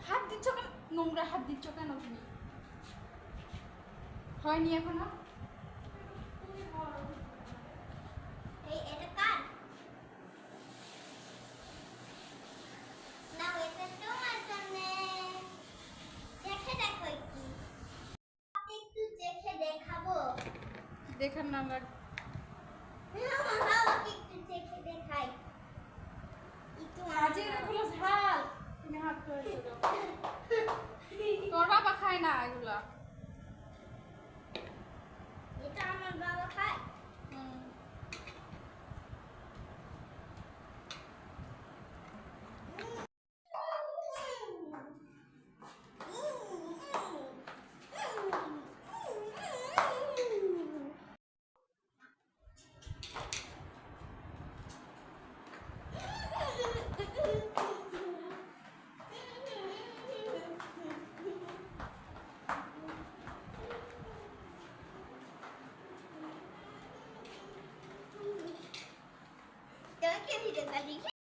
হাত দিচ্ছ কেন? নোংরা হাত দিচ্ছ কেন তুমি? হয়নি এখনো? দেখার না লাগ ঝাল তুমি হাত করে তোর বাবা খায় না এগুলা। এটা আমার বাবা খায়। Don't give me the money.